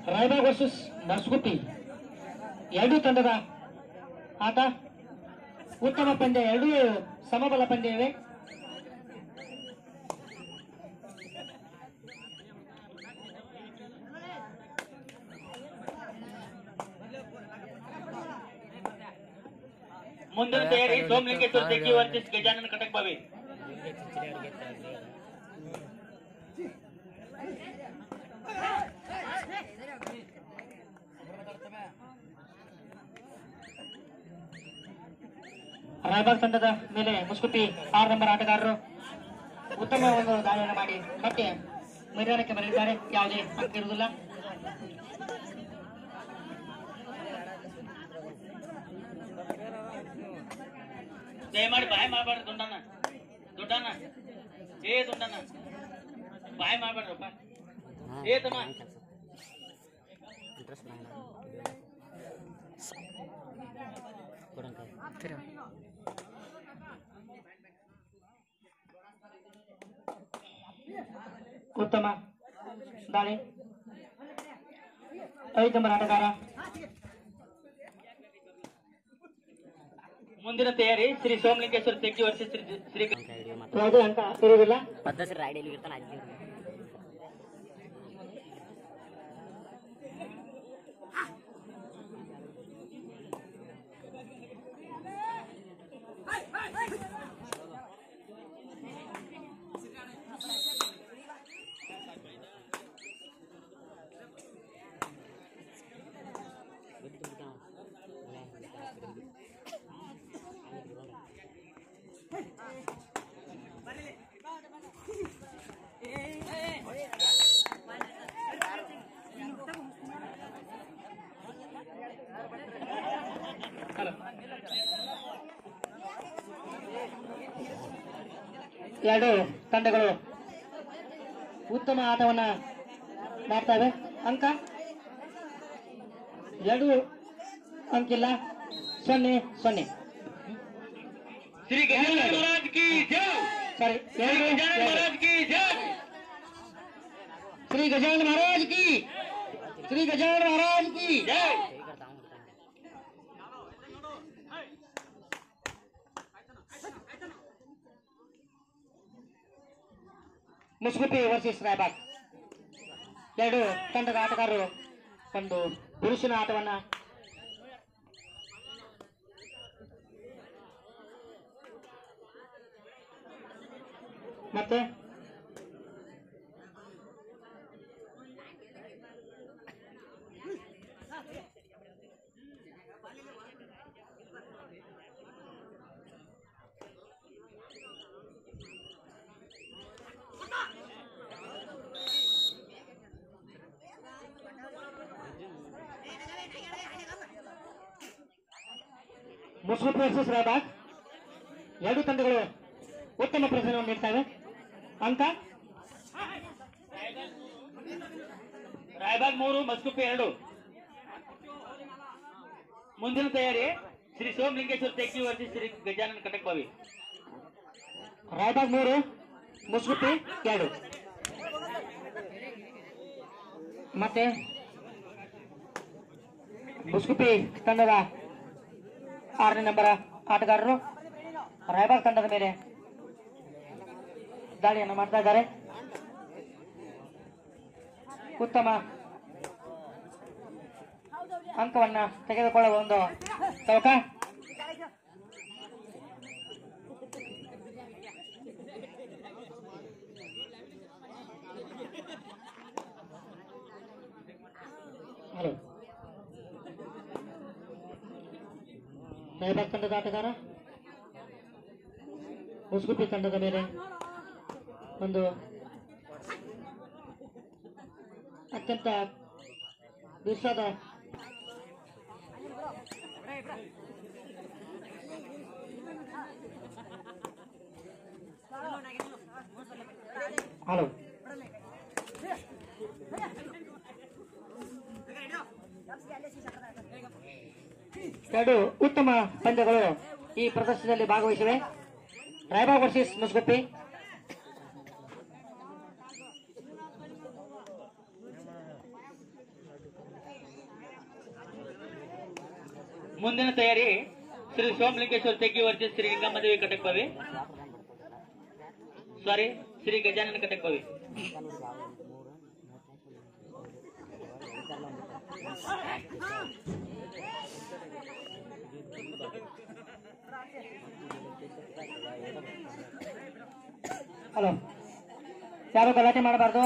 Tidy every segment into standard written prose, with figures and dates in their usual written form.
Raibag versus ನರ್ಸ್ಗುಪ್ಪಿ ಎರಡೂ ತಂಡದ ಆಟ ಉತ್ತಮ ಪಂದ್ಯ, ಎರಡೂ ಸಮಬಲ ಪಂದ್ಯ ಇವೆ. ಮುಂದಿನ ತಯಾರಿ ಸೋಮಲಿಂಗೇಶ್ವರ ತೆಗ್ಗಿ ವರ್ಸಸ್ ಗಜಾನನ ಕಟಕ್ ಬಾವಿ. ರಾಯಬಾಗ್ ತಂಡದ ಮೇಲೆ ಮುಸ್ಕುತಿ 6 ನಂಬರ್ ಆಟಗಾರರು ಉತ್ತಮ ಒಂದು ದಾಳಿಯನ್ನು ಮಾಡಿ ಮತ್ತೆ ಮೈದಾನಕ್ಕೆ ಬರಲಿದ್ದಾರೆ. ಯಾವುದೇ ಅಂಕ ಇರುವುದಿಲ್ಲ. ದಯಮಾಡಿ ಬಾಯ್ ಮಾಡಬೇಡ್ರಿ. ದುಂಡಣ್ಣ ದುಡ್ಡಣ್ಣ ಏ ದುಂಡಣ್ಣ ಬಾಯ್ ಮಾಡಬೇಡ್ರಪ್ಪ. ಏ ತಮ್ಮ ಉತ್ತಮ ದಾಳಿ 5 ನಂಬರ್ ಆಟಗಾರ. ಮುಂದಿನ ತಯಾರಿ ಶ್ರೀ ಸೋಮಲಿಂಗೇಶ್ವರ ತೆಗ್ಗಿ ವರ್ಸಸ್ ಶ್ರೀ ಯಾವುದೇ ಅಂಕ ಇರುವುದಿಲ್ಲ. ಎರಡು ತಂಡಗಳು ಉತ್ತಮ ಆಟವನ್ನ ಮಾಡ್ತವೆ. ಅಂಕ 2 ಅಂಕಿಲ್ಲ. 0-0. ಶ್ರೀ ಗಜಾನನ ಮಹಾರಾಜ್ ಕಿ ಜೈ. ಸಾರಿ, ಶ್ರೀ ಗಜಾನನ ಮಹಾರಾಜ್ ಕಿ ಜೈ. ಶ್ರೀ ಗಜಾನನ ಮಹಾರಾಜ್ ಕಿ, ಶ್ರೀ ಗಜಾನನ ಮಹಾರಾಜ್ ಕಿ ಜೈ. ಮುಸ್ಗುಪಿ ವರ್ಸಸ್ ರಾಯಬಾಗ್. ಎರಡು ತಂಡದ ಆಟಗಾರರು ಒಂದು ಪುರುಷನ ಆಟವನ್ನ ಮತ್ತೆ ಮುಸ್ಗುಪಿ ವರ್ಸಸ್ ರಾಯಬಾಗ್. ಎರಡು ತಂಡಗಳು ಉತ್ತಮ ಪ್ರದರ್ಶನವನ್ನು ನೀಡ್ತವೆ. ಅಂಕ ರಾಯಬಾಗ್ 3 ಮಸ್ಕುಪ್ಪಿ 2. ಮುಂದಿನ ತಯಾರಿ ಶ್ರೀ ಸೋಮಲಿಂಗೇಶ್ವರ ತೆಗ್ಗಿ ವರ್ಸಸ್ ಶ್ರೀ ಗಜಾನನ ಕಟಕ್ ಬಾವಿ. ರಾಯಬಾಗ್ 3 ಮುಸ್ಗುಪಿ 2. ಮತ್ತೆ ಮುಸ್ಗುಪಿ ತಂಡದ 6ನೇ ನಂಬರ್ ಆಟಗಾರರು ರಾಯಬಾಗ್ ತಂಡದ ಮೇಲೆ ದಾಳಿಯನ್ನು ಮಾಡ್ತಾ ಇದ್ದಾರೆ. ಉತ್ತಮ ಅಂಕವನ್ನ ತೆಗೆದುಕೊಳ್ಳುವ ಒಂದು ಚೌಕ. ಹಲೋ, ರಾಯಬಾಗ್ ತಂಡದ ಆಟಗಾರ ಮುಸ್ಗುಪಿ ತಂಡದ ಮೇಲೆ ಒಂದು ಅತ್ಯಂತ ಬಿರುಸಾದ ಹಲೋ ಎರಡು ಉತ್ತಮ ಪಂದ್ಯಗಳು ಈ ಪ್ರದರ್ಶನದಲ್ಲಿ ಭಾಗವಹಿಸಿವೆ. ರಾಯಬಾಗ್ ವರ್ಸಸ್ ಮುಸ್ಗುಪ್ಪಿ. ಮುಂದಿನ ತಯಾರಿ ಶ್ರೀ ಸೋಮಲಿಂಗೇಶ್ವರ ತೆಗ್ಗಿ ವರ್ಸಸ್ ಶ್ರೀ ಲಿಂಗಮದೇವಿ ಕಟಕ್ಬಾವಿ. ಸಾರಿ, ಶ್ರೀ ಗಜಾನನ ಕಟಕ್ಬಾವಿ. ಹಲೋ, ಯಾರು ಗಲಾಟೆ ಮಾಡಬಾರ್ದು.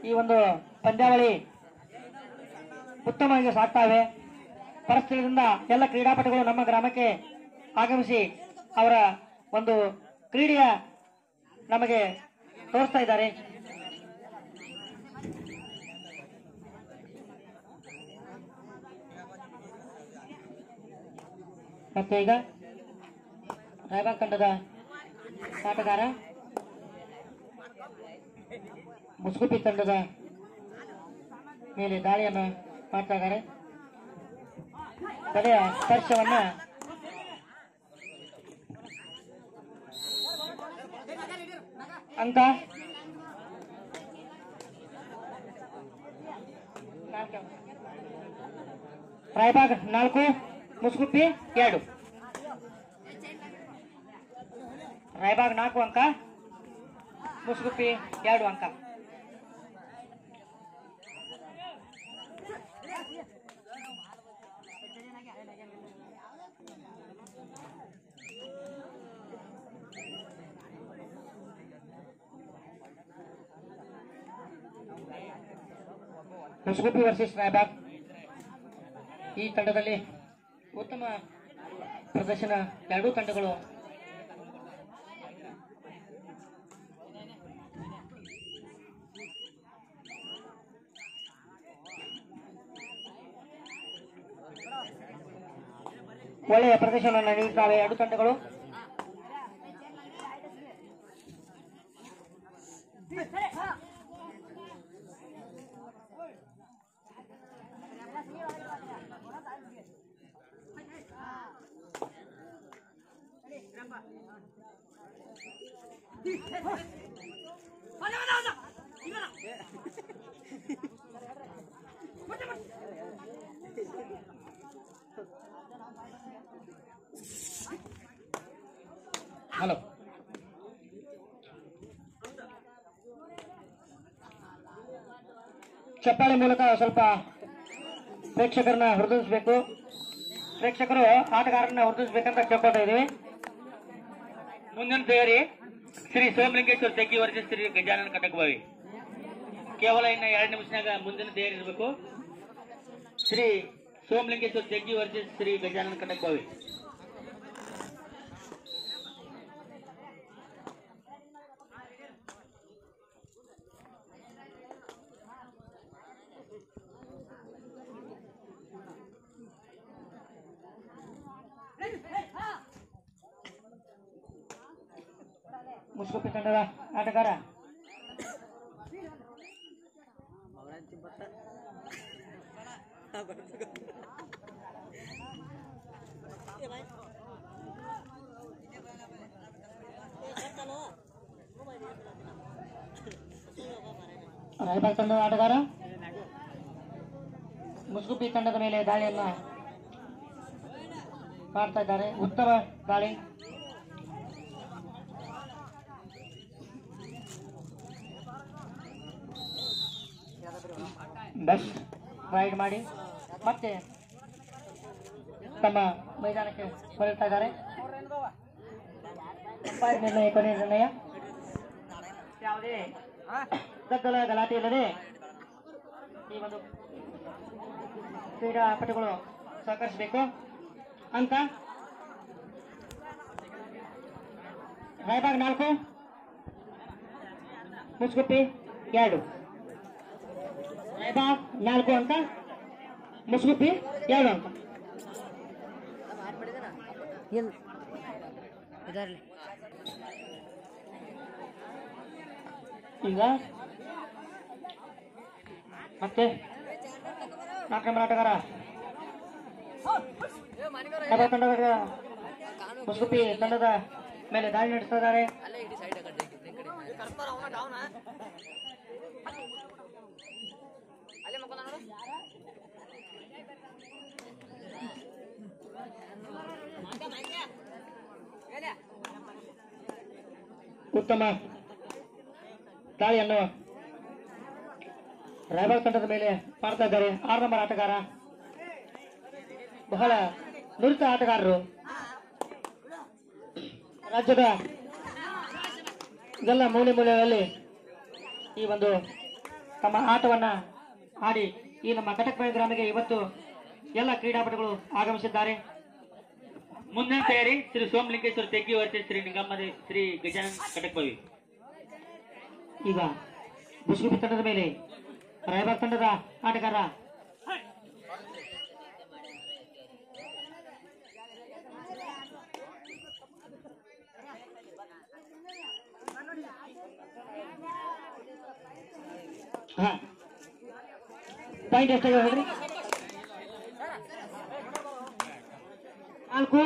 ಈ ಒಂದು ಪಂದ್ಯಾವಳಿ ಉತ್ತಮವಾಗಿ ಸಾಗ್ತಾವೆ. ಪರಸ್ಥಳದಿಂದ ಎಲ್ಲ ಕ್ರೀಡಾಪಟುಗಳು ನಮ್ಮ ಗ್ರಾಮಕ್ಕೆ ಆಗಮಿಸಿ ಅವರ ಒಂದು ಕ್ರೀಡೆಯ ನಮಗೆ ತೋರಿಸ್ತಾ ಇದ್ದಾರೆ. ಮತ್ತೆ ಈಗ ರಾಯಬಾಗ್ ತಂಡದ ಆಟಗಾರ ಮುಸ್ಕುಪಿ ತಂಡದ ಮೇಲೆ ದಾಳಿಯನ್ನು ಮಾಡ್ತಾ ಇದ್ದಾರೆ. ತಲೆಯ ಸ್ಪರ್ಶವನ್ನ ಅಂಕ ರಾಯಬಾಗ್ 4, ಮುಸ್ಕುಪಿ 2. ರಾಯಬಾಗ್ 4 ಅಂಕ, ಮುಸ್ಕುಪಿ 2 ಅಂಕ. ಮುಸ್ಕುಪಿ ವರ್ಸಸ್ ರಾಯಬಾಗ್. ಈ ತಂಡದಲ್ಲಿ ಉತ್ತಮ ಪ್ರದರ್ಶನ ಎರಡೂ ತಂಡಗಳು ಒಳ್ಳೆಯ ಪ್ರದರ್ಶನವನ್ನು ನೀಡುತ್ತವೆ. ಎರಡೂ ತಂಡಗಳು ಹಲೋ, ಚಪ್ಪಾಳೆ ಮೂಲಕ ಸ್ವಲ್ಪ ಪ್ರೇಕ್ಷಕರನ್ನ ಹುರಿದಿಸಬೇಕು. ಪ್ರೇಕ್ಷಕರು ಆಟಗಾರರನ್ನ ಹುರಿದಿಸಬೇಕಂತ ಕೇಳ್ಕೊತಾ ಇದೀವಿ. ಮುಂದಿನ ತಯಾರಿ ಶ್ರೀ ಸೋಮಲಿಂಗೇಶ್ವರ ತೆಗ್ಗಿ ವರ್ಸಸ್ ಶ್ರೀ ಗಜಾನನ ಕಟಕ್ಬಾವಿ. ಕೇವಲ ಇನ್ನ 2 ನಿಮಿಷನಾಗ ಮುಂದಿನ ತಯಾರಿ ಇರಬೇಕು. ಶ್ರೀ ಸೋಮಲಿಂಗೇಶ್ವರ ತೆಗ್ಗಿ ವರ್ಸಸ್ ಶ್ರೀ ಗಜಾನನ ಕಟಕ್ಬಾವಿ. ಮುಸ್ಕುಪಿ ತಂಡದ ಆಟಗಾರ ರಾಯಬಾಗ್ ತಂಡದ ಆಟಗಾರ ಮುಸ್ಕುಪಿ ತಂಡದ ಮೇಲೆ ದಾಳಿಯನ್ನ ಮಾಡ್ತಾ ಇದ್ದಾರೆ. ಉತ್ತಮ ದಾಳಿ. ಬೆಸ್ಟ್ ರೈಡ್ ಮಾಡಿ ಮತ್ತೆ ತಮ್ಮ ಮೈದಾನಕ್ಕೆ ಬರುತ್ತಾ ಇದ್ದಾರೆ. ಅಂಪೈರ್ ನಿರ್ಣಯ, ಕೊನೆಯ ನಿರ್ಣಯ. ಯಾವುದೇ ಗದ್ದಲ ಗಲಾಟೆ ಇಲ್ಲದೆ ಈ ಒಂದು ಕ್ರೀಡಾಪಟುಗಳು ಸಹಕರಿಸಬೇಕು. ಅಂಕ ರಾಯಬಾಗ್ 4, ಮುಸ್ಕುಪಿ 2. ರಾಯಬಾಗ್ 4 ಅಂಕ, ಮುಸ್ಕುಪಿ 2 ಅಂಕ. ಈಗ ಮತ್ತೆ 4 ನಂಬರ್ ಆಟಗಾರ ತಂಡದ ಮುಸ್ಕುಪಿ ತಂಡದ ಮೇಲೆ ದಾಳಿ ನಡೆಸ್ತಾ ಇದ್ದಾರೆ. ಉತ್ತಮ ದಾಳಿಯನ್ನು ರಾಯಬಾಗ್ ತಂಡದ ಮೇಲೆ ಮಾಡ್ತಾ ಇದ್ದಾರೆ. 6 ನಂಬರ್ ಆಟಗಾರ, ಬಹಳ ನುರಿತ ಆಟಗಾರರು. ರಾಜ್ಯದ ಎಲ್ಲ ಮೂಲೆ ಮೂಲೆಗಳಲ್ಲಿ ಈ ಒಂದು ತಮ್ಮ ಆಟವನ್ನ ಆಡಿ ಈ ನಮ್ಮ ಕಟಕ್ಬಾವಿ ಗ್ರಾಮಕ್ಕೆ ಇವತ್ತು ಎಲ್ಲ ಕ್ರೀಡಾಪಟುಗಳು ಆಗಮಿಸಿದ್ದಾರೆ. ಮುಂದಿನ ತಯಾರಿ ಶ್ರೀ ಸೋಮಲಿಂಗೇಶ್ವರ ತೆಗ್ಗಿ ವರ್ತಿ ಶ್ರೀ ನಿಗಮದ ಶ್ರೀ ಗಜಾನನ್ ಕಟಕ್ಬಾವಿ. ಈಗ ಬುಸ್ಗುಬಿ ತಂಡದ ಮೇಲೆ ರಾಯಬಾಗ್ ತಂಡದ ಆಟಗಾರ ಪಾಯಿಂಟ್ ಎಷ್ಟಾಗ ಹೇಳ್ರಿ? 4.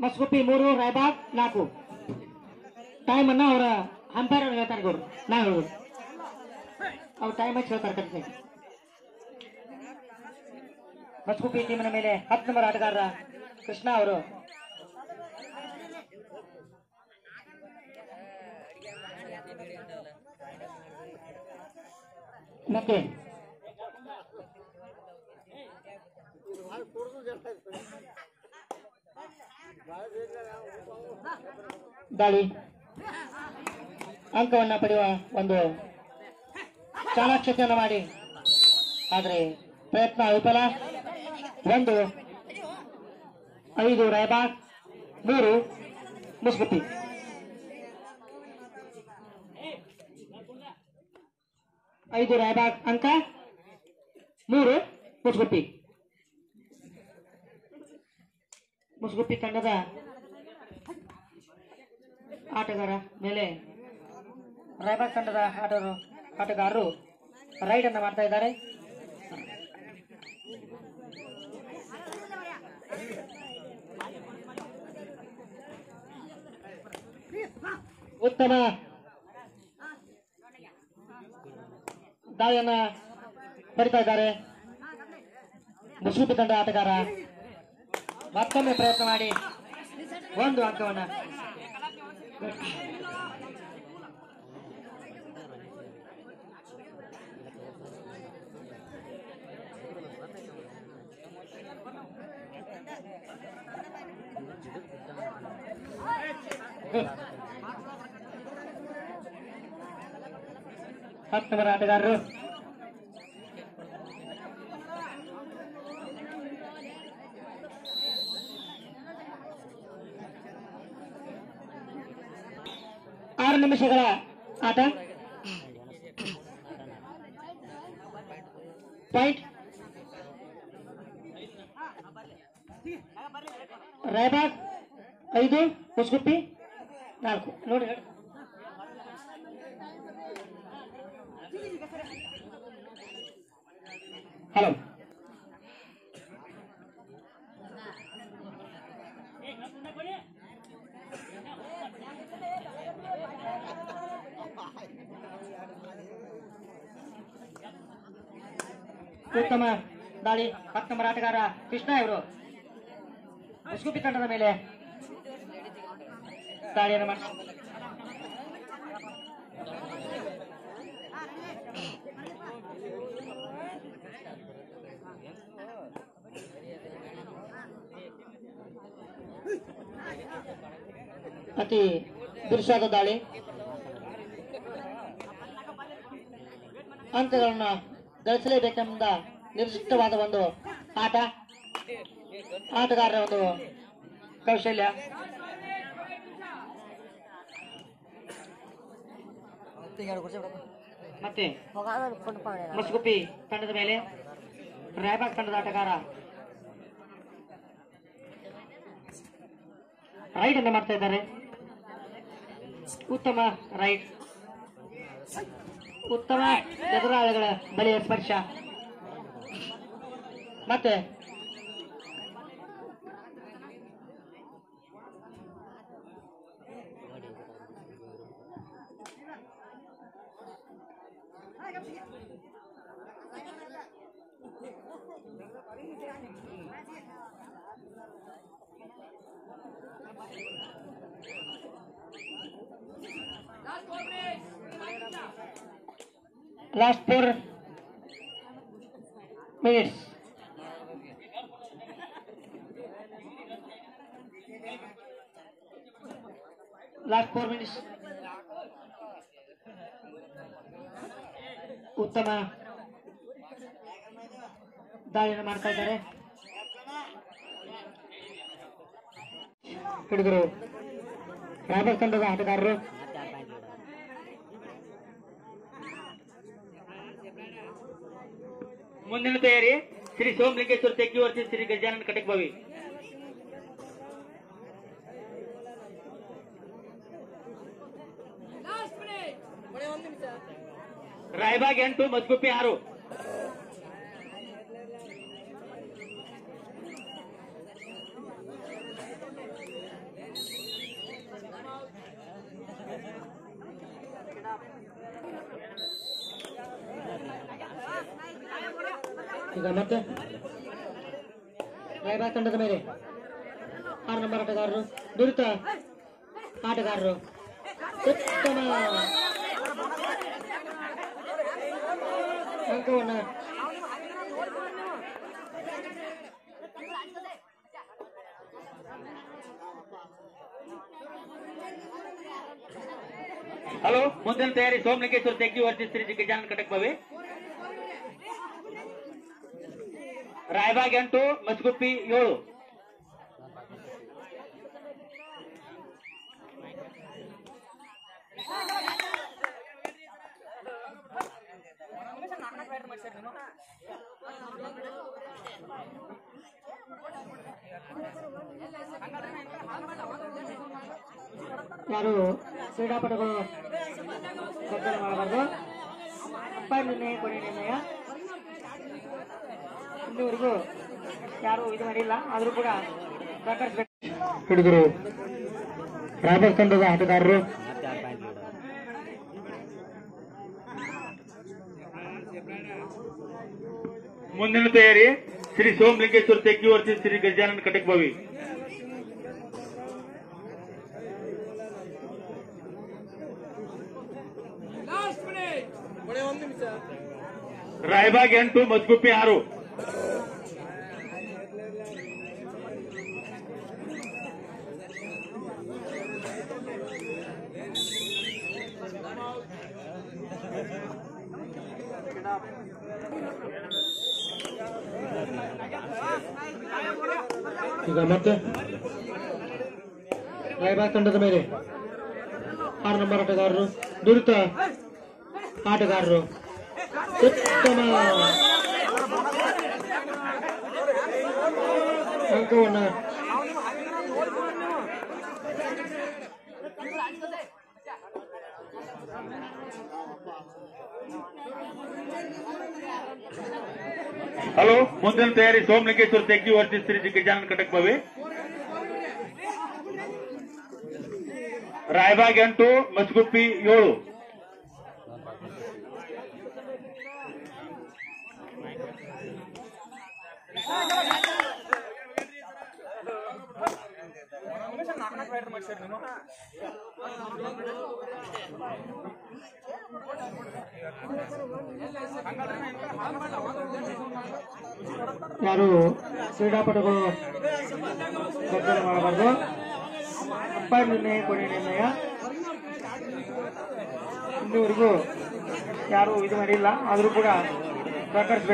ಮಸ್ಗುಪ್ಪಿ 3, ರಾಯಬಾಗ್ 4. ಟೈಮ್ ಅನ್ನ ಅವರ ಅಂಪೈರ್ ಅವ್ರು ಹೇಳ್ತಾರೆ, ಗೌಡ್ರು ನಾ ಹೇಳುದು ಅವ್ರು ಟೈಮ್ ಹಚ್ಚಿ ಹೇಳ್ತಾರೆ. ಕಟ್ಟಿ ಮಸ್ಗುಪ್ಪಿ ಟೀಮಿನ ಮೇಲೆ 10 ನಂಬರ್ ಆಟಗಾರ ಕೃಷ್ಣ ಅವರು ಮತ್ತೆ ದಾಳಿ ಅಂಕವನ್ನ ಪಡೆಯುವ ಒಂದು ಚಾಣಾಕ್ಷತೆಯನ್ನು ಮಾಡಿ, ಆದರೆ ಪ್ರಯತ್ನ ವಿಫಲ. 1, 5 ರಾಯಬಾಗ್, 3 ಮುಸ್ಗುಪ್ಪಿ. 5 ರಾಯಬಾಗ್ ಅಂಕ, 3 ಮುಸ್ಗುಪ್ಪಿ. ಮುಸ್ಗುಪ್ಪಿ ತಂಡದ ಆಟಗಾರ ಮೇಲೆ ರಾಯಬಾಗ್ ತಂಡದ ಆಟಗಾರರು ರೈಡ್ ಅನ್ನ ಮಾಡ್ತಾ ಇದ್ದಾರೆ. ಉತ್ತಮ ದಾಳಿಯನ್ನ ಬರಿತಾ ಇದ್ದಾರೆ ಮುಸ್ಗುಪ್ಪಿ ತಂಡ ಆಟಗಾರ. ಮತ್ತೊಮ್ಮೆ ಪ್ರಯತ್ನ ಮಾಡಿ 1 ಅಂಕವನ್ನ ಹತ್ತುವರೆ ಆಟಗಾರರು ಆರು ನಿಮಿಷಗಳ ಆಟ. ಪಾಯಿಂಟ್ ರಾಯಬಾಗ್ 5, ಮುಸ್ಗುಪ್ಪಿ 4. ನೋಡಿ ಹಲೋ ಉತ್ತಮ ದಾಳಿ 10 ನಂಬರ್ ಆಟಗಾರ ಕೃಷ್ಣ ಇವರು ಮುಸ್ಗುಪ್ಪಿ ತಂಡದ ಮೇಲೆ ದಾಳಿಯನ್ನು ಮಾಡಿ ಅತಿ ಬಿರುಸಾದ ದಾಳಿ. ಅಂಕಗಳನ್ನು ಗಳಿಸಲೇಬೇಕೆಂಬ ನಿರ್ದಿಷ್ಟವಾದ ಒಂದು ಆಟ, ಆಟಗಾರರ ಒಂದು ಕೌಶಲ್ಯ. ಮತ್ತೆ ಮುಸ್ಗುಪ್ಪಿ ತಂಡದ ಮೇಲೆ ರಾಯಬಾಗ್ ತಂಡದ ಆಟಗಾರ ರೈಡ್ ಅನ್ನು ಮಾಡ್ತಾ ಇದ್ದಾರೆ. ಉತ್ತಮ ರೈಡ್, ಉತ್ತಮ ಎದುರಾಳಿಗಳ ಬಲಿಯ ಸ್ಪರ್ಶ. ಮತ್ತೆ Last 4 minutes. Last 4 minutes. ಉತ್ತಮ ದಾಳಿಯನ್ನು ಮಾಡ್ತಾ ಇದ್ದಾರೆ ಹುಡುಗರು. ರಾಬರ್ಟ್ ತಂಡದ ಆಟಗಾರರು ಮುಂದಿನ ತಯಾರಿ ಶ್ರೀ ಸೋಮಲಿಂಗೇಶ್ವರ ತೆಗ್ಗಿ ವರ್ಸಸ್ ಶ್ರೀ ಗಜಾನನ ಕಟಕ್ಬಾವಿ. ರಾಯಬಾಗ್ 8 ಮಸ್ಗುಪ್ಪಿ 6. ಈಗ ಮತ್ತೆ ರಾಯಬಾಗ್ ತಂಡದ ಮೇಲೆ 6 ನಂಬರ್ ಆಟಗಾರರು ದುರಿತ ಆಟಗಾರರು ಉತ್ತಮ ಅಂಕವನ್ನು ಹಲೋ, ಮುಂದಿನ ತಯಾರಿ ಸೋಮಲಿಂಗೇಶ್ವರ ತೆಗ್ಗಿ ವರ್ಸಸ್ ಶ್ರೀ ಗಜಾನನ ಕಟಕ್ಬಾವಿ. ರಾಯಬಾಗ್ 8 ಮಸ್ಗುಪ್ಪಿ 7. ಯಾರು ಕ್ರೀಡಾಪಟುಗಳು ಗದ್ದಲ ಮಾಡಬಾರ್ದು. ಅಂಪೈರ್ ನಿರ್ಣಯ ಕೊನೆ ನಿರ್ಣಯ. ಇಲ್ಲಿವರೆಗೂ ಯಾರು ಇದು ಮಾಡಿಲ್ಲ, ಆದರೂ ಕೂಡ ಸಹಕರಿಸಬೇಕು. ಹುಡುಗರು ರಾಬರ್ಟ್ ತಂಡದ ಆಟಗಾರರು ಮುಂದಿನ ತಯಾರಿ ಶ್ರೀ ಸೋಮಲಿಂಗೇಶ್ವರ ತೆಗ್ಗಿ ವರ್ಸಸ್ ಶ್ರೀ ಗಜಾನನ ಕಟಕ್ಬಾವಿ. ರಾಯಬಾಗ್ 8 ಮಸ್ಗುಪ್ಪಿ 6. ಈಗ ಮತ್ತೆ ರಾಯಬಾಗ್ ತಂಡದ ಮೇಲೆ 6 ನಂಬರ್ ಆಟಗಾರರು ದುರಿತ ಆಟಗಾರರು ಉತ್ತಮ ಅಂಕವನ್ನು ಹಲೋ, ಮುಂದಿನ ತಯಾರಿ ಸೋಮಲಿಂಗೇಶ್ವರ ತೆಗ್ಗಿ ವರ್ಸಸ್ ಶ್ರೀ ಗಜಾನನ ಕಟಕ್ಬಾವಿ. ರಾಯಬಾಗ್ 8 ಮಸ್ಗುಪ್ಪಿ 7. ಯಾರು ಕ್ರೀಡಾಪಟುಗಳು ಗದ್ದಲ ಮಾಡಬಾರ್ದು. ಅಂಪೈರ್ ನಿರ್ಣಯ ಕೊನೆ ನಿರ್ಣಯ. ಇಲ್ಲಿವರೆಗೂ ಯಾರು ಇದು ಮಾಡಿಲ್ಲ, ಆದರೂ ಕೂಡ ಸಹಕರಿಸಬೇಕು.